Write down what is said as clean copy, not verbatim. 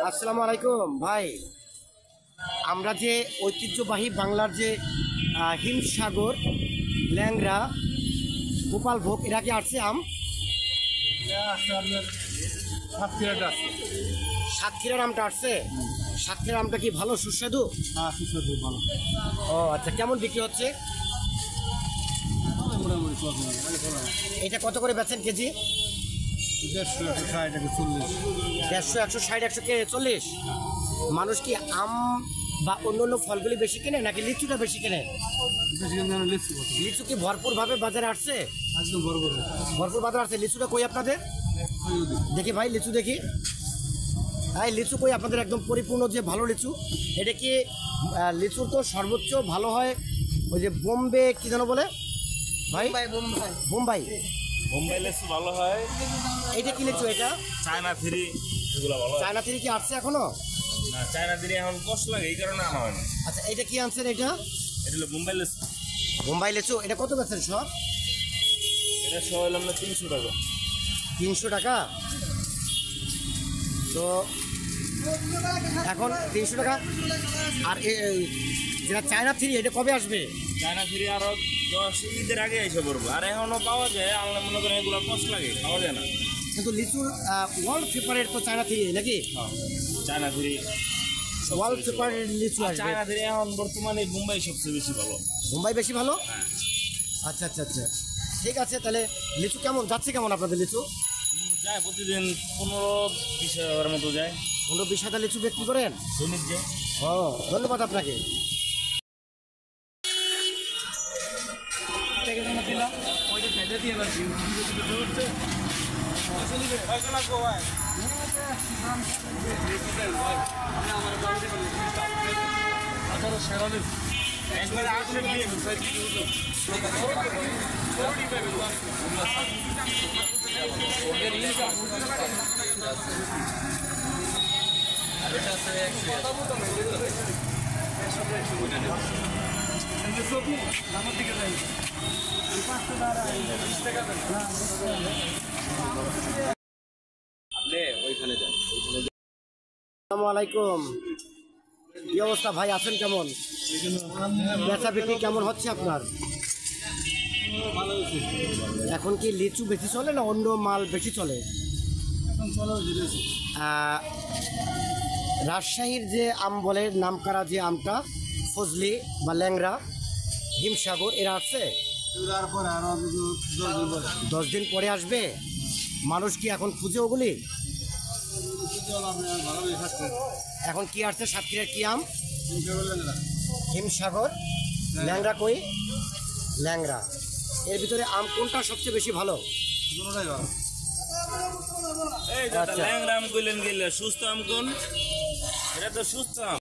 আসসালামু আলাইকুম ভাই। আমরা যে ঐতিহ্যবাহী বাংলার যে হিমসাগর, ল্যাংড়া, গোপালভোগ এরা কি আসছে আম? সাতক্ষীরার আমটা আসছে। সাতক্ষীরার আমটা কি ভালো, সুস্বাদু? সুস্বাদু ভালো। ও আচ্ছা, কেমন বিক্রি হচ্ছে? এটা কত করে বেচেন কেজি? 150, 160, 140। 150, 160, 140। মানুষ কি আম বা অন্য অন্য ফলগুলি বেশি কেনে নাকি লিচুটা বেশি কেনে? লিচু কি ভরপুরভাবে বাজারে আসছে? একদম ভরপুর বাজারে আসছে। লিচুটা কই আপনাদের? দেখি ভাই, লিচু দেখি। হ্যাঁ, লিচু কই আপনাদের? একদম পরিপূর্ণ যে ভালো লিচু। এটা কি লিচুর তো সর্বোচ্চ ভালো হয় ওই যে বোম্বে কি যেন বলে ভাই? বোম্বাই বোম্বাই লিচু ভালো হয়। এটা কি লিচু? এটা চায়না থ্রি, এগুলো ভালো হয়। চায়না থ্রি কি আসছে এখনো? না, চায়না থ্রি এখন কষ্ট লাগে, এই কারণে আনা হয় না। আচ্ছা, এটা কি আনছেন? এটা এটা হলো বোম্বাই লিচু। বোম্বাই লিচু। এটা কত বেচেন সব? এটা সহ হলো আমরা 300 টাকা। 300 টাকা। তো এখন 300 টাকা। আর যেটা চায়না থ্রি, এটা কবে আসবে? চায়না থ্রি আরো 10 ঈদের আগে এসে পড়বো। আর এখনো পাওয়া যায়, আমরা মনে করেন এগুলো কষ্ট লাগে, পাওয়া যায় না। কিন্তু লিচুর ওয়ার্ল্ড ফেভারিট তো চায়না থ্রি নাকি? চায়না থ্রি ওয়ার্ল্ড ফেভারিট লিচু আসবে। চায়না থ্রি এখন বর্তমানে বোম্বাই সবচেয়ে বেশি ভালো। মুম্বাই বেশি ভালো? আচ্ছা আচ্ছা আচ্ছা, ঠিক আছে। তাহলে লিচু কেমন যাচ্ছে, কেমন আপনাদের লিচু? যায় প্রতিদিন 15-20 হাজার মতো যায়। 15-20 হাজার লিচু বিক্রি করেন? দৈনিক যায়। ও, ধন্যবাদ আপনাকে। আসসালামু আলাইকুম। কি অবস্থা ভাই, আছেন কেমন? বেচা বিক্রি কেমন হচ্ছে আপনার? এখন কি লিচু বেশি চলে না অন্য মাল বেশি চলে? রাজশাহীর যে আম বলে নামকরা যে আমটা, ফজলি বা ল্যাংড়া, হিমসাগর, এরা আসছে 10 দিন পরে আসবে। মানুষ কি এখন খুঁজে ওগুলি? এখন কি আসছে? সাতক্ষীরার কি আম? হিমসাগর। ল্যাংড়া কই? ল্যাংড়া। এর ভিতরে আম কোনটা সবচেয়ে বেশি ভালো? এই যে ল্যাংড়া আম কইলেন গেলে সুস্থ আম কোন? এটা তো সুস্থ আম।